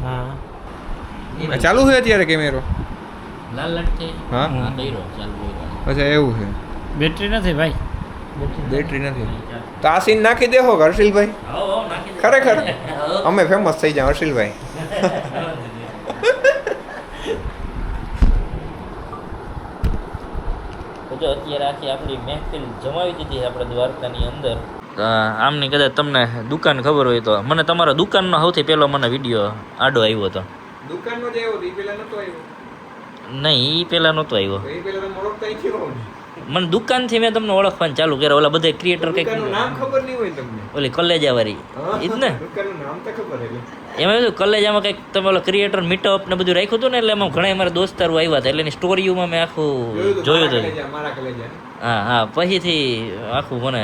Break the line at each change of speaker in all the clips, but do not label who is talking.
હા ચાલુ છે અત્યારે કેમેરો
લાલ લાઈટ
હા
કર્યો ચાલુ
અચ્છા એવું છે
બેટરી નથી ભાઈ
બેટરી નથી તો આ સીન નાખી દેહો હર્ષિલભાઈ ખરેખર અમે ફેમસ થઈ જાય હર્ષિલભાઈ
જો અત્યારે આખી આપણી મહેફિલ જમાવી દીધી છે આપણે દ્વારકાની અંદર આમની કદાચ તમને દુકાન ખબર હોય તો મને તમારા દુકાનનો સૌથી પહેલો મને વિડીયો આડો આવ્યો હતો
દુકાનનો જ આવ્યો એ પેલા નતો આવ્યો
નહીં એ પહેલાં નહોતો આવ્યો
એ પેલા તમે ઓળખતા થયો
મને દુકાનથી મેં તમને ઓળખવાનું ચાલુ કર્યા ઓલા બધા ક્રિએટર કંઈક
દુકાનનું નામ ખબર નહીં હોય તમને
ઓલી કલેજાવાળી એ જ ને
દુકાનનું નામ તો ખબર એટલે
એમાં શું કલેજામાં કંઈક તમે ઓલા ક્રિએટર મીટઅપ ને બધું રાખ્યું હતું ને એટલે એમાં ઘણા મારા દોસ્તારો આવ્યા હતા એટલે એની સ્ટોરીઓમાં મેં આખું જોયું હતું
મારા કલેજા
હા હા પછીથી આખું મને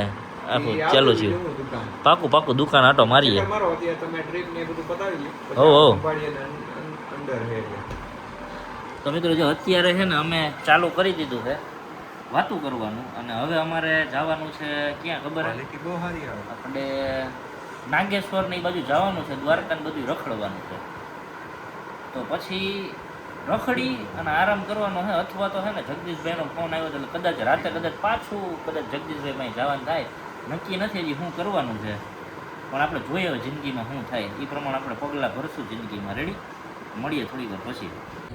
આખું ચાલુ થયું પાકું પાકું દુકાન આટો મારીએ
મારો અત્યારે તમે ટ્રીપ ને બધું પતાવી
હો હો
અંદર હે
તો મિત્રો જો અત્યારે છે ને અમે ચાલુ કરી દીધું છે વાતું કરવાનું અને હવે અમારે જવાનું છે ક્યાં ખબર
બહુ સારી આવે
આપણે નાગેશ્વર ની બાજુ જવાનું છે દ્વારકા ને બધું રખડવાનું છે તો પછી રખડી અને આરામ કરવાનો છે અથવા તો છે ને જગદીશભાઈનો ફોન આવ્યો એટલે કદાચ રાતે કદાચ પાછું કદાચ જગદીશભાઈ પાસે જવાનું થાય નક્કી નથી હજી શું કરવાનું છે પણ આપણે જોઈએ હવે જિંદગીમાં શું થાય એ પ્રમાણે આપણે પગલાં ભરશું જિંદગીમાં રેડી મળીએ થોડી વાર પછી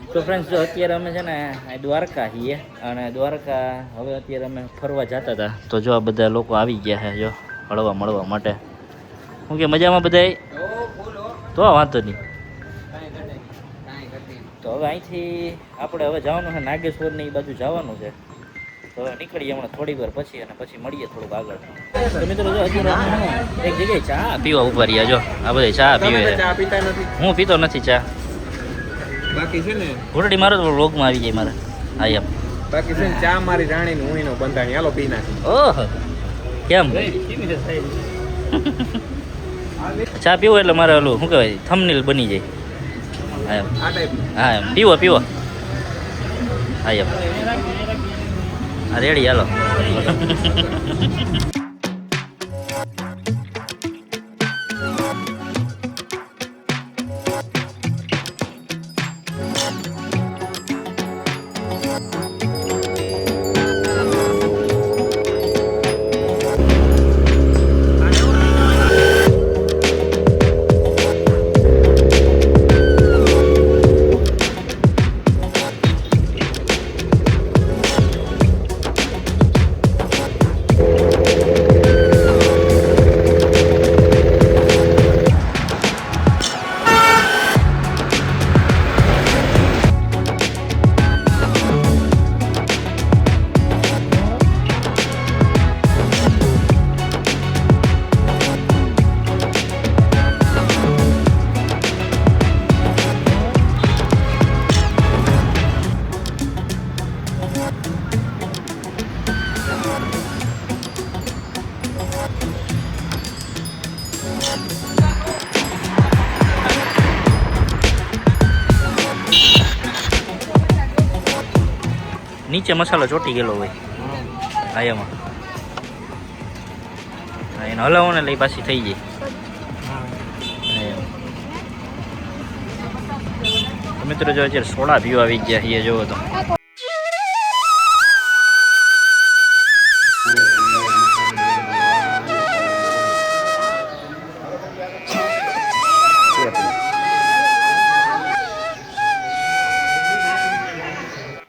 તો ફ્રેન્ડ્સ જો અત્યારે અમે છે ને દ્વારકા છીએ અને દ્વારકા હવે અત્યારે અમે ફરવા જતા હતા તો જો આ બધા લોકો આવી ગયા છે જો હળવા મળવા માટે શું કે મજામાં બધાય તો વાંધો નહીં તો હવે અહીંથી આપણે હવે જવાનું છે નાગેશ્વરની બાજુ જવાનું છે તો હવે નીકળીએ હમણાં થોડી વાર પછી અને પછી મળીએ થોડુંક આગળ તો મિત્રો જો અત્યારે એક જગ્યાએ ચા પીવા ઉભા રહ્યા જો આ બધા ચા પીવે
ચા પીતા નથી
હું પીતો નથી ચા
બાકી છે ને
ઘોટડી મારો તો વ્લોગમાં આવી જાય મારે હા એમ
બાકી છે ને ચા મારી રાણીની ઉણીનો બંધાણી હાલો પી નાખી
ઓહ કેમ ચા પીવો એટલે મારે ઓલું શું કહેવાય થંબનેલ બની જાય હા એમ
આ ટાઈપ
હા એમ પીવો પીવો હા એમ હા રેડી હાલો નીચે મસાલો ચોટી ગયેલો હોય હા એમાં હા એને હલાવો ને લઈ પાછી થઈ જાય મિત્રો જો અત્યારે સોડા પીવા આવી ગયા છીએ જોવો તો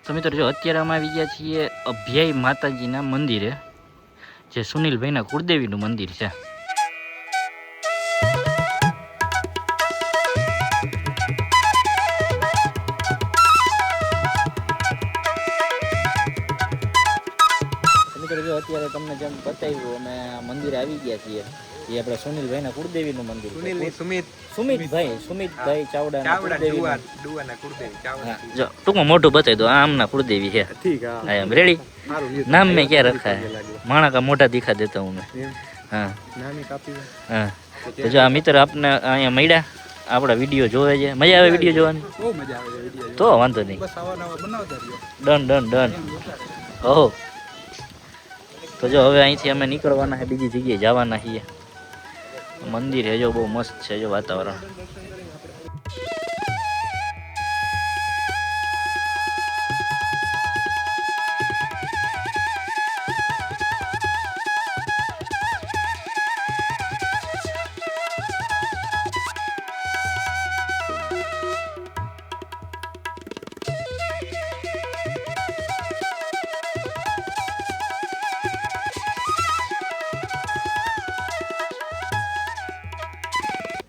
તો મિત્રો જો અત્યારે અમે આવી ગયા છીએ અભ્યાય માતાજીના મંદિરે જે સુનિલભાઈના કુળદેવીનું મંદિર છે મિત્રો જો અત્યારે તમને જેમ બતાવ્યું અમે મંદિરે આવી ગયા છીએ એ આપણે સુનિલભાઈના કુળદેવીનું મંદિર સુમિતભાઈ ચાવડા જો ટૂંકમાં મોઢું બતાવી દો આમના કુળદેવી છે એમ રેડી નામ મેં ક્યાં રખા है माणा का मोटा दिखा देता हूँ मैं हाँ हाँ તો જો આ મિત્ર આપને અહીંયા મળ્યા આપણા વિડીયો જોવે છે મજા આવે વિડીયો જોવાની બહુ મજા આવે વિડીયો તો વાંધો નહીં બસ આવા નવા બનાવતા રહ્યો ડન ઓહો તો જો હવે અહીંથી અમે નીકળવાના છે બીજી જગ્યાએ જવાના છીએ મંદિર છે જો બહુ મસ્ત છે જો વાતાવરણ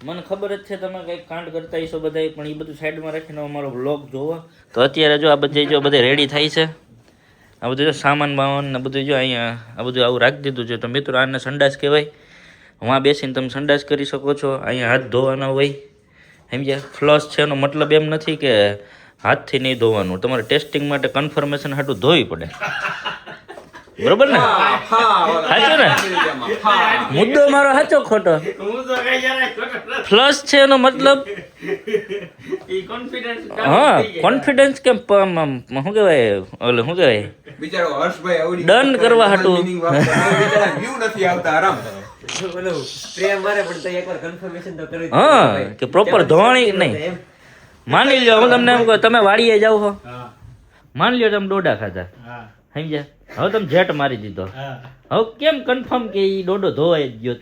મને ખબર જ છે તમે કંઈક કાંડ કરતા હશો બધાય, પણ એ બધું સાઈડમાં રાખીને અમારો વ્લોગ જોવો. તો અત્યારે જો આ બધે રેડી થાય છે, આ બધું જો સામાન બામાન ને બધું જો અહીંયા આ બધું આવું રાખી દીધું છે. તો મિત્રો આને સંડાસ કહેવાય. વાં બેસીને તમે સંડાસ કરી શકો છો. અહીંયા હાથ ધોવાના હોય, સમજ્યા? ફ્લશ છે એનો મતલબ એમ નથી કે હાથથી નહીં ધોવાનું, તમારે ટેસ્ટિંગ માટે કન્ફર્મેશન હાટું ધોવી પડે. બરોબર ને? સાચો ને? મુદ્દો મારો સાચો ખોટો? ફ્લશ છે એનો મતલબ હા કોન્ફિડન્સ કેમ શું કહેવાય ઓલે શું કહેવાય
બિચારો હર્ષભાઈ આવડી
ડન કરવા હાટું
બિચારા વ્યૂ નથી આવતા આરામ.
હા કે પ્રોપર ધોવાણી નહીં. માની લ્યો હું તમને એમ કહું, તમે વાડીએ જાવ છો, માની લ્યો તમે ડોડા ખાધા, સમજ્યા? હવે તમે જેટ મારી દીધો, હવે કેમ કન્ફર્મ કે ઈ ડોડો ધોવાય જ ગયો?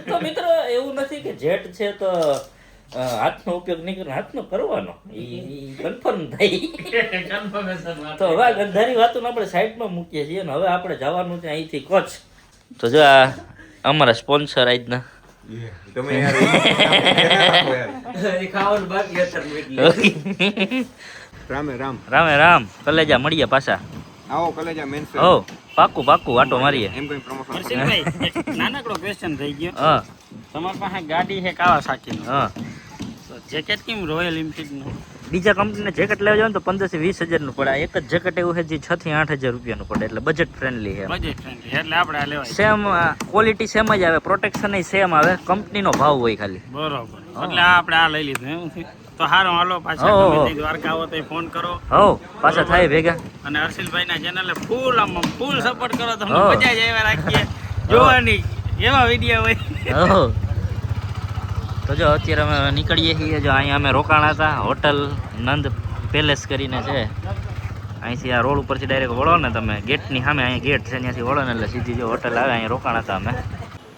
તો મિત્રો એવું નથી કે જેટ છે તો હાથનો ઉપયોગ નહીં કરવાનો, હાથનો કરવાનો, ઈ કન્ફર્મ થાય. તો હવે ગંધારી વાતો આપણે સાઈડમાં મૂકીએ છીએ ને હવે આપણે જવાનું છે અહીંથી કચ્છ. તો જો આ અમારા સ્પોન્સર આજના
તમે યાર
ખાવાનું બાકી હતું.
રામે રામ
રામે રામ કલેજા મળીએ પાછા.
આવો કલેજા મેન્સ
હો પાકું પાકું વાટો મારીએ.
એમ કોઈ પ્રમોશન
હર્ષિતભાઈ, એક નાનકડો ક્વેશ્ચન થઈ ગયો.
હા
તમારી પાસે ગાડી છે કાવાસાકી,
હા
જેકેટ કેમ રોયલ એનફિલ્ડ નું?
બીજા કંપનીને જેકેટ લેવા જાવ ને તો 15 થી 20 હજારનું પડે. આ એક જ જેકેટ એવું છે જે 6 થી 8 હજાર રૂપિયાનું પડે, એટલે બજેટ ફ્રેન્ડલી છે.
બજેટ ફ્રેન્ડલી એટલે આપણે આ લેવાય.
સેમ ક્વોલિટી સેમ જ આવે, પ્રોટેક્શન સેમ આવે, કંપનીનો ભાવ હોય ખાલી.
બરોબર, એટલે આપણે આ લઈ લીધું એવું છે. તો હારો હાલો પાછા
હો,
ગમે
હો.
તે દ્વારકા આવો તો ફોન કરો.
હો પાછા થાય ભેગા.
અને હર્ષિલભાઈ ના ચેનલ ફૂલ સપોર્ટ કરો, તમને
હો.
મજા જ આવ્યા રાખીએ જોવાની એવા વિડીયો હોય.
હો તો જો અત્યારે અમે નીકળીએ છીએ. જો અહીંયા અમે રોકાણા હતા હોટલ નંદ પેલેસ કરીને છે. અહીંથી આ રોડ ઉપરથી ડાયરેક્ટ વળો ને તમે, ગેટની સામે અહીંયા ગેટ છે, ત્યાંથી વળો ને એટલે સીધી જો હોટલ આવે. અહીંયા રોકાણા હતા અમે.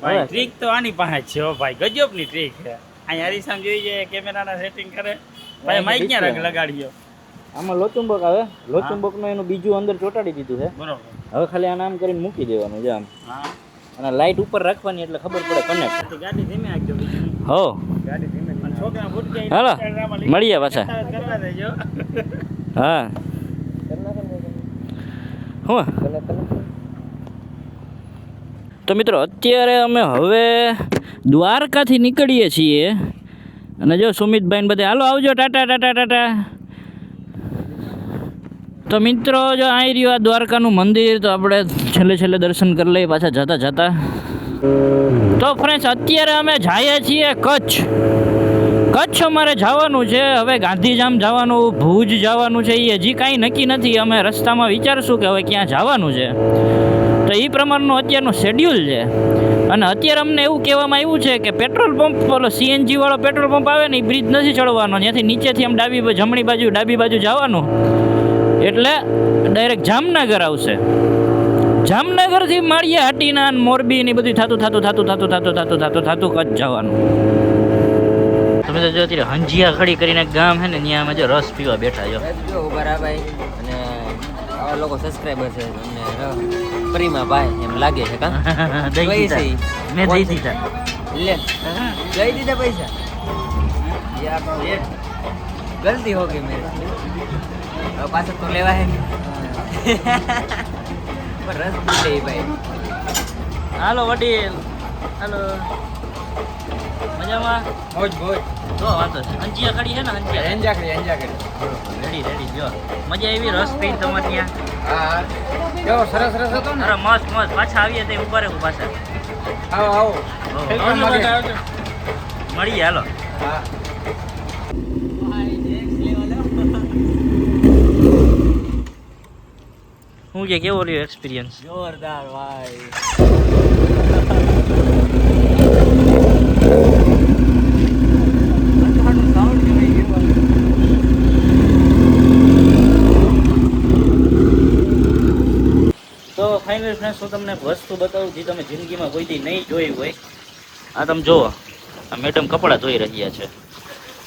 ભાઈ ટ્રીક તો આની પાસે જ છે હો ભાઈ, ગજબની ટ્રીક છે. અહીંયા હરીસામ જોઈ જાય, કેમેરાના સેટિંગ કરે ભાઈ, માઇક ક્યાં રંગ લગાડ્યો.
આમાં લોચુંબક આવે, લોચુંબકનું એનું બીજું અંદર ચોટાડી દીધું છે.
બરોબર,
હવે ખાલી આને આમ કરીને મૂકી દેવાનું છે આમ,
હા.
અને લાઇટ ઉપર રાખવાની એટલે ખબર પડે કનેક્ટ.
ગાડી ધીમે આખજો,
હો
ગાડી ધીમે. અને છોકરા ભૂટકે
હાલો મળીએ પાછા.
કરવા દેજો.
હા હું તો મિત્રો અત્યારે અમે હવે દ્વારકાથી નીકળીએ છીએ. અને જો સુમિતભાઈ ને બધે હાલો આવજો, ટાટા ટાટા ટાટા. તો મિત્રો જો અહીં રહ્યું આ દ્વારકાનું મંદિર, તો આપણે છેલ્લે દર્શન કરી લઈએ પાછા જતા જતા. તો ફ્રેન્ડ્સ અત્યારે અમે જઈએ છીએ કચ્છ. કચ્છ અમારે જવાનું છે. હવે ગાંધીધામ જવાનું, ભુજ જવાનું છે, એ હજી કાંઈ નક્કી નથી. અમે રસ્તામાં વિચારશું કે હવે ક્યાં જવાનું છે, તો એ પ્રમાણનું અત્યારનું શેડ્યુલ છે. અને અત્યારે અમને એવું કહેવામાં આવ્યું છે કે પેટ્રોલ પંપ, પેલો સીએનજી વાળો પેટ્રોલ પંપ આવે ને, એ બ્રિજ નથી ચડવાનો, ત્યાંથી નીચેથી આમ જમણી બાજુ જવાનું, એટલે ડાયરેક્ટ જામનગર આવશે. જામનગરથી માળિયા હાટીના મોરબી ને બધું થતું કચ્છ જવાનું. તમે તો જો અત્યારે હંજિયા ખડી કરીને ગામ છે ને, ત્યાં અમે જો રસ પીવા બેઠા જો.
જો ઉભા ભાઈ, અને આવા લોકો સબસ્ક્રાઇબર છે અમને ફરીમાં ભાઈ એમ લાગે છે કા
દઈ દીધા. મેં દઈ દીધા.
લે દઈ દીધા પૈસા યાર, ગલતી હો ગઈ મેરે. હવે પાછળ તો લેવા હે પણ રસ પી લે ભાઈ.
હાલો વડીલ, હાલો મજામાં?
મોજ
જો વાતો છે હંજિયા ખડી છે ને, હંજિયા રેડી જો મજા આવી રસ પીને તમારે ત્યાં?
હા કેવો સરસ હતો ને.
અરે મસ્ત પાછા આવીએ તે ઉભા રહે પાછા.
આવો
મળીએ હાલો.
હા
હું કે કેવો રહ્યો એક્સપિરિયન્સ?
જોરદાર ભાઈ.
તો ફાઇનલ ફ્રેન્ડ્સ હું તમને એક વસ્તુ બતાવું જે તમે જિંદગીમાં કોઈ દી નહીં જોઈ હોય. આ તમે જુઓ, આ મેડમ કપડાં ધોઈ રહ્યા છે.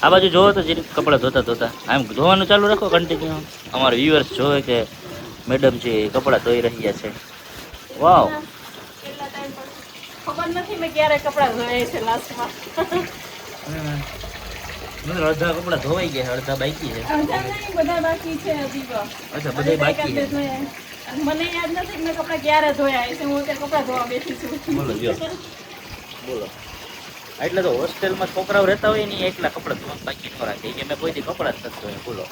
આ બાજુ જોવો તો જે કપડાં ધોતા આમ ધોવાનું ચાલુ રાખો કન્ટિન્યુ. અમારા વ્યુઅર્સ જોવે કે મેડમ છે એ કપડાં ધોઈ રહ્યા છે. વાવ,
ખબર નથી મેં ક્યારે કપડાં ધોયા છે લાસ્ટમાં.
મિત્રો અડધા કપડા ધોવાઈ ગયા, અડધા બાકી છે.
અડધા નહીં, બધા બાકી છે હજી તો.
અચ્છા, બધા બાકી છે.
મને યાદ નથી કે મેં કપડાં ક્યારે ધોયા છે. હું અત્યારે કપડાં ધોવા બેઠી છું.
બોલો જો બોલો. એટલે તો હોસ્ટેલમાં છોકરાઓ રહેતા હોય ને એટલા કપડાં ધોવા બાકી ન રાખે કે મેં કોઈથી કપડાં જ નથી ધોયા. બોલો,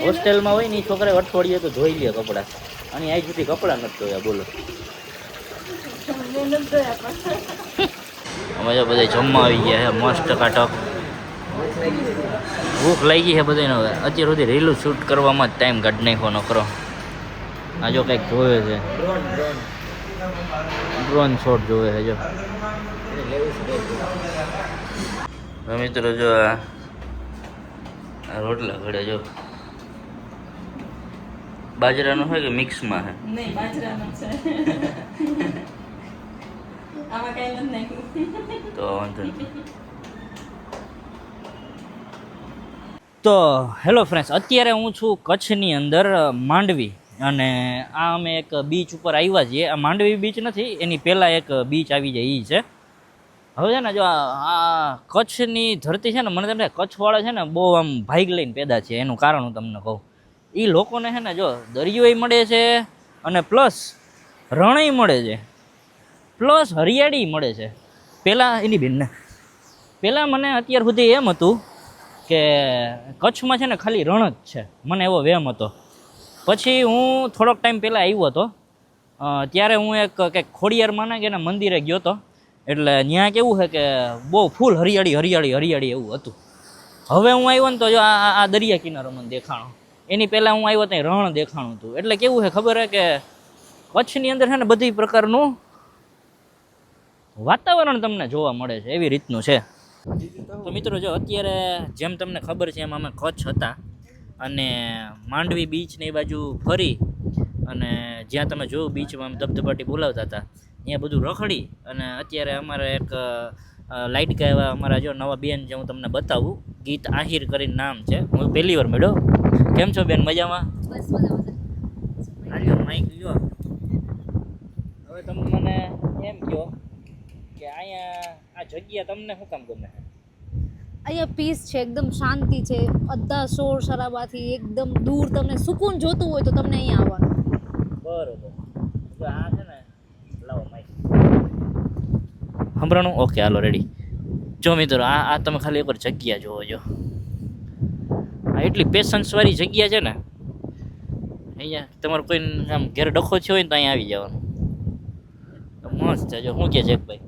હોસ્ટેલમાં હોય ને એ છોકરા અઠવાડિયે તો ધોઈ લે કપડાં, અને આજ સુધી કપડાં નથી ધોયા. બોલો,
મેં નથી ધોયા પણ.
અમે જો બધા જમવા આવી ગયા છે મસ્ત કાટક. ભૂખ લાગી છે બધાને. હવે અત્યાર સુધી રીલું શૂટ કરવામાં જ ટાઈમ કાઢી નાખ્યો નકરો. આ જો કંઈક જોવે છે, ડ્રોન શોટ જોવે છે. જો મિત્રો જો આ રોટલા ઘડે જો બાજરાનો હોય કે મિક્સમાં છે?
નહીં, બાજરાનો છે. આમાં કઈ નથી નાખ્યું.
તો વાંધો નહીં. તો હેલો ફ્રેન્ડ્સ, અત્યારે હું છું કચ્છની અંદર માંડવી, અને આ અમે એક બીચ ઉપર આવ્યા છીએ. આ માંડવી બીચ નથી, એની પહેલાં એક બીચ આવી જાય એ છે. હવે છે ને જો આ કચ્છની ધરતી છે ને, મને તમને કચ્છવાળા છે ને બહુ આમ ભાઈગ લઈને પેદા છે. એનું કારણ હું તમને કહું, એ લોકોને છે ને જો દરિયોય મળે છે, અને પ્લસ રણય મળે છે, પ્લસ હરિયાળી મળે છે. પહેલાં એની બેનને પહેલાં મને અત્યાર સુધી એમ હતું કે કચ્છમાં છે ને ખાલી રણ જ છે, મને એવો વહેમ હતો. પછી હું થોડોક ટાઈમ પહેલાં આવ્યો હતો, ત્યારે હું એક કંઈક ખોડિયાર માના કે એના મંદિરે ગયો હતો. એટલે ત્યાં કેવું છે કે બહુ ફૂલ હરિયાળી હરિયાળી હરિયાળી એવું હતું. હવે હું આવ્યો ને તો જો આ દરિયા કિનારો મને દેખાણો. એની પહેલાં હું આવ્યો ત્યાં રણ દેખાણું હતું. એટલે કેવું છે ખબર છે કે કચ્છની અંદર છે ને બધી પ્રકારનું વાતાવરણ તમને જોવા મળે છે, એવી રીતનું છે. તો મિત્રો જો અત્યારે જેમ તમને ખબર છે એમ અમે કચ્છ હતા, અને માંડવી બીચ ને એ બાજુ ફરી, અને જ્યાં તમે જોયું બીચમાં ધબધબાટી બોલાવતા હતા ત્યાં બધું રખડી, અને અત્યારે અમારે એક લાઇટ કા એવા અમારા જો નવા બેન જે હું તમને બતાવું, ગીત આહિર કરીને નામ છે. હું પહેલી વાર મળ્યો. કેમ છો બેન? મજામાં?
બસ મજા.
હાલ્યો માઈક લ્યો. હવે તમે મને એમ કહો કે અહીંયા આ જગ્યા તમને શું કામ ગમે?
અહીંયા પીસ છે, એકદમ શાંતિ છે, અડધા શોર શરાબાથી એકદમ દૂર તમને સુકૂન જોતું હોય તો તમને અહીંયા આવવાનું.
બરોબર. તો આ છે ને, લાવો માઈક સંભળાણું. ઓકે હાલો રેડી. જો મિત્રો આ તમે ખાલી એકવાર જગ્યા જોવો જો. આ એટલી પેશન્સવાળી જગ્યા છે ને, અહીંયા તમારે કોઈ આમ ઘેર ડખો થયો હોય ને તો અહીંયા આવી જવાનું. મસ્ત છે. જો શું કહે છે ભાઈ,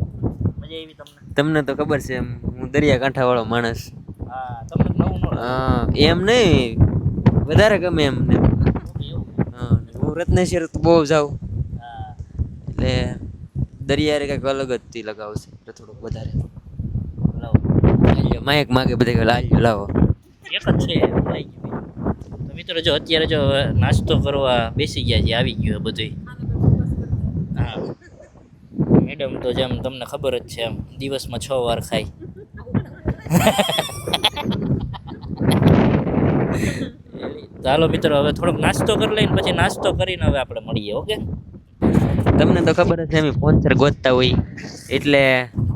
મજા આવી તમને?
તમને તો ખબર છે એમ હું દરિયાકાંઠા વાળો માણસ.
હા, તમને નવું ન
હા, એમ નહીં, વધારે ગમે એમને.
એવું?
હા, હું રત્નેશ્વર તો બહુ જાઉં,
હા.
એટલે દરિયાએ કંઈક અલગ જ થી લગાવશે એટલે થોડુંક વધારે.
લાવો
માયક માગે બધે લાલ્યો લાવો.
એક જ છે લઈ ગયું. તો મિત્રો જો અત્યારે જો નાસ્તો કરવા બેસી ગયા છે, આવી ગયું બધું. હા મેડમ તો જેમ તમને ખબર જ છે એમ દિવસમાં 6 વાર ખાય. તો હાલો મિત્રો હવે થોડોક નાસ્તો કરી લઈને પછી નાસ્તો કરીને હવે આપણે મળીએ. ઓકે,
તમને તો ખબર જ છે અમે સ્પોન્સર ગોતતા હોય, એટલે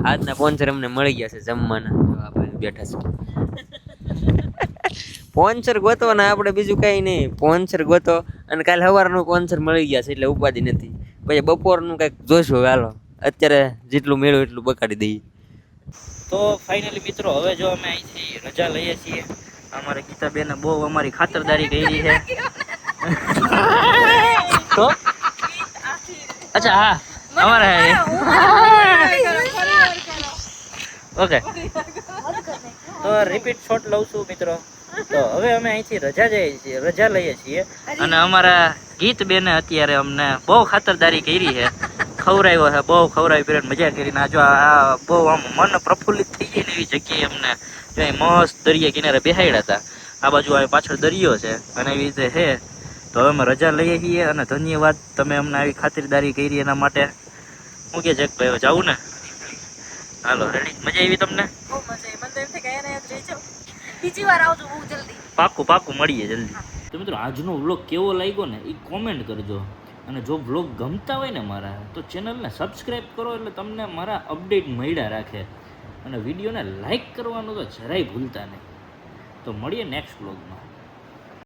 આજના સ્પોન્સર અમને મળી ગયા છે જમવાના. આપણે બેઠા છે સ્પોન્સર ગોતવાના, આપણે બીજું કાંઈ નહીં. સ્પોન્સર ગોતો, અને કાલે સવારનું સ્પોન્સર મળી ગયા છે એટલે ઉપાધિ નથી. પછી બપોરનું કંઈક જોઈશું. હાલો અત્યારે જેટલું મેળવ્યું એટલું બગાડી દઈએ.
તો ફાઇનલી મિત્રો હવે જો અમે અહીંથી રજા લઈએ છીએ. અમારે ગીતાબેને બહુ અમારી ખાતરદારી કરી છે. તો અચ્છા હા અમારે ઓકે, તો રિપીટ શોટ લઉં છું મિત્રો. તો હવે અમે અહીંથી રજા લઈએ છીએ, અને અમારા ગીત બેને અત્યારે અમને બહુ ખાતરદારી કરી છે, ખવડાવ્યો છે, બહુ ખવડાવી પીરિયડ મજા કરીને. આ જો આ બહુ આમ મન પ્રફુલ્લિત થઈ જાય ને એવી જગ્યાએ અમને જો મસ્ત દરિયા કિનારે બેહાડ્યા હતા. આ બાજુ આ પાછળ દરિયો છે અને એવી રીતે છે. તો હવે અમે રજા લઈએ છીએ, અને ધન્યવાદ તમે અમને આવી ખાતરદારી કરી એના માટે. હું કે જક ભાઈ જાવું ને? હાલો રેડી. મજા આવી તમને?
બહુ મજા આવી. મને તો એમ થાય કે અહીંયા જ રહી જાઉં. બીજી વાર આવજો બહુ જલ્દી.
પાકું મળીએ જલ્દી. તો મિત્રો આજનો વ્લોગ કેવો લાગ્યો ને એ કોમેન્ટ કરજો. અને જો બ્લોગ ગમતા હોય ને મારા, તો ચેનલને સબસ્ક્રાઈબ કરો એટલે તમને મારા અપડેટ મળ્યા રાખે. અને વિડીયોને લાઈક કરવાનું તો જરાય ભૂલતા નહીં. તો મળીએ નેક્સ્ટ બ્લોગમાં.